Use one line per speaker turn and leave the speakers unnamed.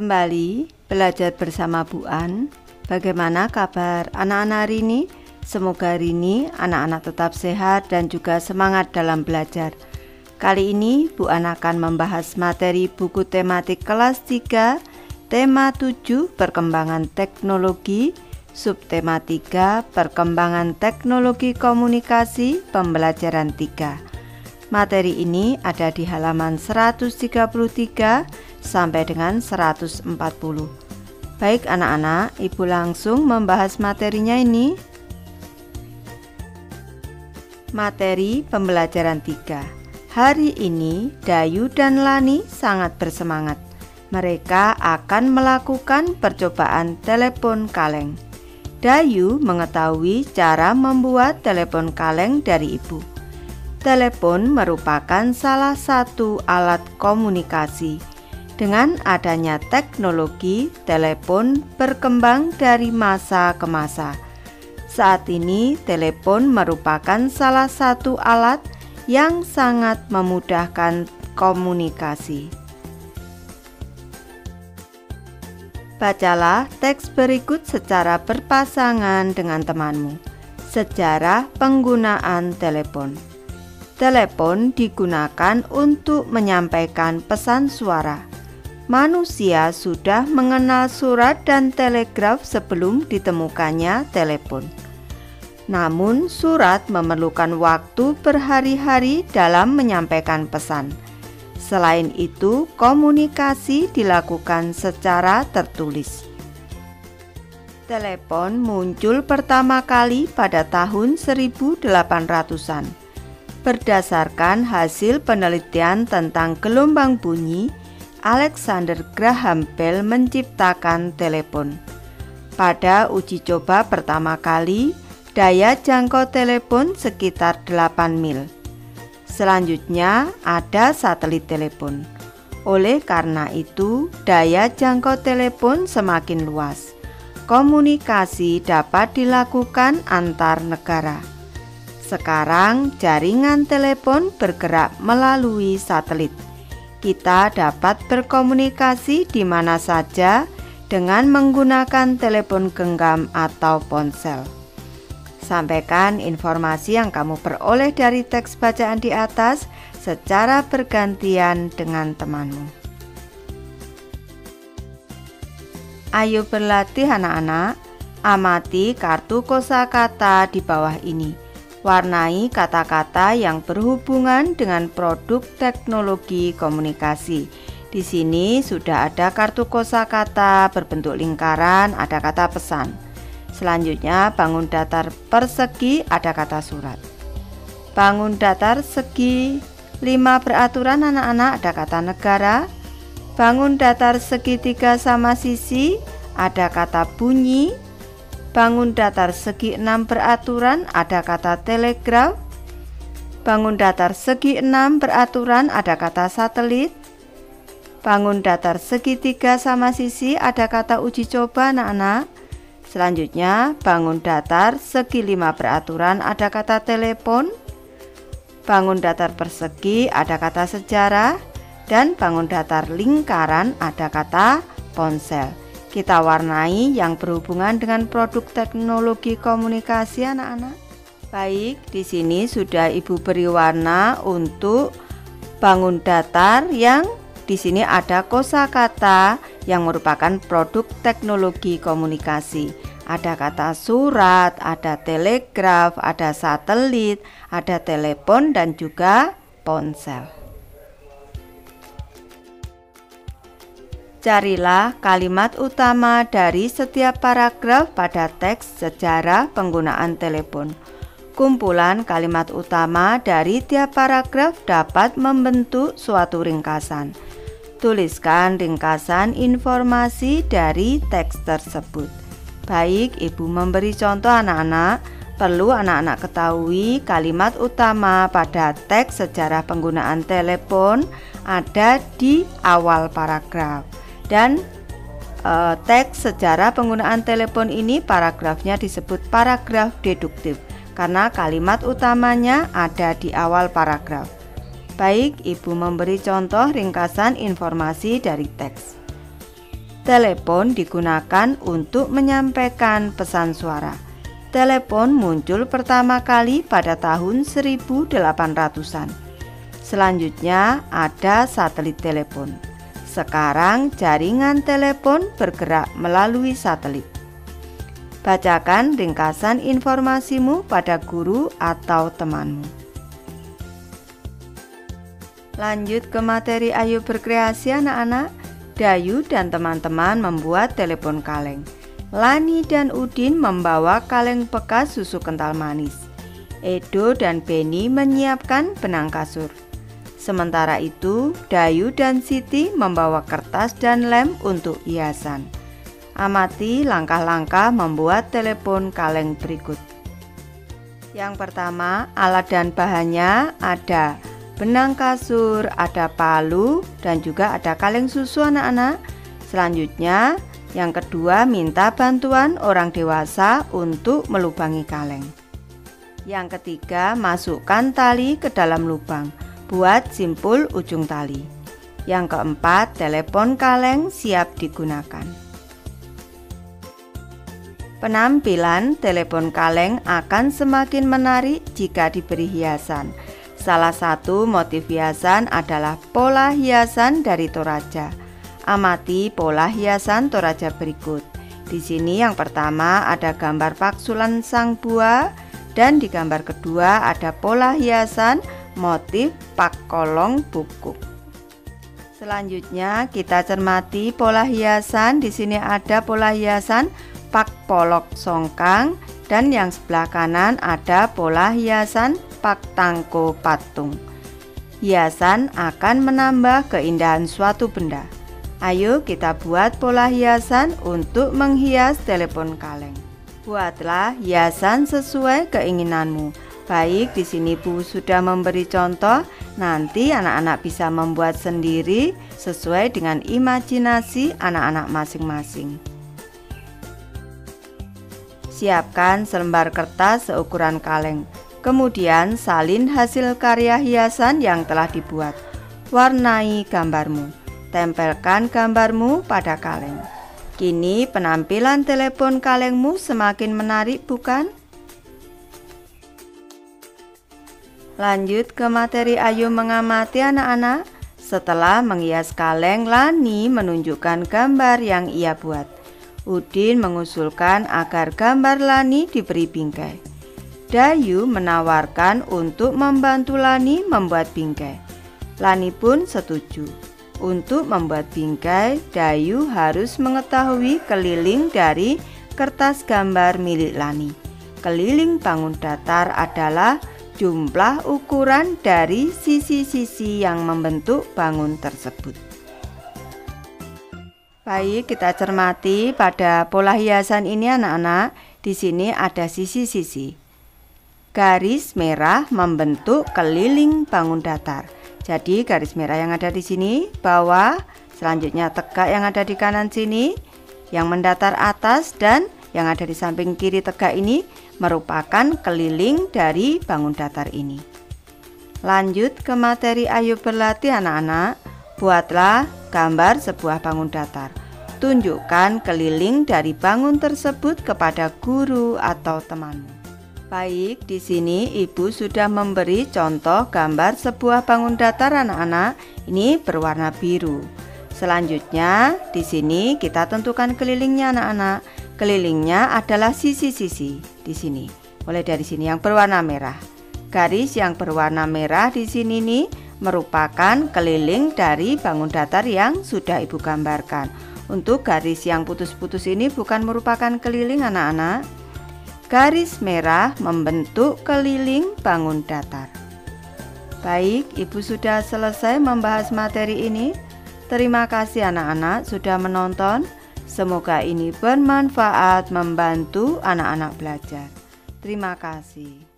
Kembali belajar bersama Bu An. Bagaimana kabar anak-anak hari ini? Semoga hari ini anak-anak tetap sehat dan juga semangat dalam belajar. Kali ini Bu An akan membahas materi buku tematik kelas 3, tema 7 perkembangan teknologi, subtema 3 perkembangan teknologi komunikasi, pembelajaran 3. Materi ini ada di halaman 133 sampai dengan 140. Baik anak-anak, Ibu langsung membahas materinya ini. Materi pembelajaran 3. Hari ini Dayu dan Lani sangat bersemangat. Mereka akan melakukan percobaan telepon kaleng. Dayu mengetahui cara membuat telepon kaleng dari ibu. Telepon merupakan salah satu alat komunikasi. Dengan adanya teknologi, telepon berkembang dari masa ke masa. Saat ini, telepon merupakan salah satu alat yang sangat memudahkan komunikasi. Bacalah teks berikut secara berpasangan dengan temanmu. Sejarah penggunaan telepon. Telepon digunakan untuk menyampaikan pesan suara. Manusia sudah mengenal surat dan telegraf sebelum ditemukannya telepon. Namun, surat memerlukan waktu berhari-hari dalam menyampaikan pesan. Selain itu, komunikasi dilakukan secara tertulis. Telepon muncul pertama kali pada tahun 1800-an. Berdasarkan hasil penelitian tentang gelombang bunyi, Alexander Graham Bell menciptakan telepon. Pada uji coba pertama kali, daya jangkau telepon sekitar 8 mil. Selanjutnya ada satelit telepon. Oleh karena itu, daya jangkau telepon semakin luas. Komunikasi dapat dilakukan antar negara. Sekarang jaringan telepon bergerak melalui satelit. Kita dapat berkomunikasi di mana saja dengan menggunakan telepon genggam atau ponsel. Sampaikan informasi yang kamu peroleh dari teks bacaan di atas secara bergantian dengan temanmu. Ayo berlatih anak-anak, amati kartu kosakata di bawah ini. Warnai kata-kata yang berhubungan dengan produk teknologi komunikasi. Di sini sudah ada kartu kosakata berbentuk lingkaran, ada kata pesan. Selanjutnya bangun datar persegi, ada kata surat. Bangun datar segi 5 beraturan anak-anak, ada kata negara. Bangun datar segitiga sama sisi, ada kata bunyi. Bangun datar segi 6 beraturan, ada kata telegraf. Bangun datar segi 6 beraturan, ada kata satelit. Bangun datar segitiga sama sisi, ada kata uji coba anak-anak. Selanjutnya, bangun datar segi 5 beraturan, ada kata telepon. Bangun datar persegi, ada kata sejarah. Dan bangun datar lingkaran, ada kata ponsel. Kita warnai yang berhubungan dengan produk teknologi komunikasi anak-anak. Baik, di sini sudah Ibu beri warna untuk bangun datar yang di sini ada kosakata yang merupakan produk teknologi komunikasi. Ada kata surat, ada telegraf, ada satelit, ada telepon dan juga ponsel. Carilah kalimat utama dari setiap paragraf pada teks sejarah penggunaan telepon. Kumpulan kalimat utama dari tiap paragraf dapat membentuk suatu ringkasan. Tuliskan ringkasan informasi dari teks tersebut. Baik, Ibu memberi contoh anak-anak. Perlu anak-anak ketahui kalimat utama pada teks sejarah penggunaan telepon ada di awal paragraf. Dan teks sejarah penggunaan telepon ini paragrafnya disebut paragraf deduktif karena kalimat utamanya ada di awal paragraf. Baik, Ibu memberi contoh ringkasan informasi dari teks. Telepon digunakan untuk menyampaikan pesan suara. Telepon muncul pertama kali pada tahun 1800-an. Selanjutnya ada satelit telepon. Sekarang jaringan telepon bergerak melalui satelit. Bacakan ringkasan informasimu pada guru atau temanmu. Lanjut ke materi Ayo Berkreasi anak-anak. Dayu dan teman-teman membuat telepon kaleng. Lani dan Udin membawa kaleng bekas susu kental manis. Edo dan Beni menyiapkan benang kasur. Sementara itu, Dayu dan Siti membawa kertas dan lem untuk hiasan. Amati langkah-langkah membuat telepon kaleng berikut. Yang pertama, alat dan bahannya ada benang kasur, ada palu, dan juga ada kaleng susu anak-anak. Selanjutnya, yang kedua minta bantuan orang dewasa untuk melubangi kaleng. Yang ketiga, masukkan tali ke dalam lubang, buat simpul ujung tali. Yang keempat, telepon kaleng siap digunakan. Penampilan telepon kaleng akan semakin menarik jika diberi hiasan. Salah satu motif hiasan adalah pola hiasan dari Toraja. Amati pola hiasan Toraja berikut. Di sini yang pertama ada gambar paksulan sang buah, dan di gambar kedua ada pola hiasan motif pak kolong bukuk. Selanjutnya kita cermati pola hiasan. Di sini ada pola hiasan pak polok songkang, dan yang sebelah kanan ada pola hiasan pak tangko patung. Hiasan akan menambah keindahan suatu benda. Ayo kita buat pola hiasan untuk menghias telepon kaleng. Buatlah hiasan sesuai keinginanmu. Baik, di sini Bu sudah memberi contoh. Nanti anak-anak bisa membuat sendiri sesuai dengan imajinasi anak-anak masing-masing. Siapkan selembar kertas seukuran kaleng. Kemudian salin hasil karya hiasan yang telah dibuat. Warnai gambarmu. Tempelkan gambarmu pada kaleng. Kini penampilan telepon kalengmu semakin menarik, bukan? Lanjut ke materi Ayo mengamati anak-anak. Setelah menghias kaleng, Lani menunjukkan gambar yang ia buat. Udin mengusulkan agar gambar Lani diberi bingkai. Dayu menawarkan untuk membantu Lani membuat bingkai. Lani pun setuju. Untuk membuat bingkai, Dayu harus mengetahui keliling dari kertas gambar milik Lani. Keliling bangun datar adalah jumlah ukuran dari sisi-sisi yang membentuk bangun tersebut. Baik, kita cermati pada pola hiasan ini anak-anak. Di sini ada sisi-sisi. Garis merah membentuk keliling bangun datar. Jadi garis merah yang ada di sini bawah, selanjutnya tegak yang ada di kanan sini, yang mendatar atas, dan yang ada di samping kiri tegak ini merupakan keliling dari bangun datar ini. Lanjut ke materi Ayo berlatih anak-anak. Buatlah gambar sebuah bangun datar. Tunjukkan keliling dari bangun tersebut kepada guru atau temanmu. Baik, di sini Ibu sudah memberi contoh gambar sebuah bangun datar anak-anak. Ini berwarna biru. Selanjutnya, di sini kita tentukan kelilingnya anak-anak. Kelilingnya adalah sisi-sisi di sini. Mulai dari sini yang berwarna merah. Garis yang berwarna merah di sini nih merupakan keliling dari bangun datar yang sudah Ibu gambarkan. Untuk garis yang putus-putus ini bukan merupakan keliling anak-anak. Garis merah membentuk keliling bangun datar. Baik, Ibu sudah selesai membahas materi ini. Terima kasih anak-anak sudah menonton. Semoga ini bermanfaat membantu anak-anak belajar. Terima kasih.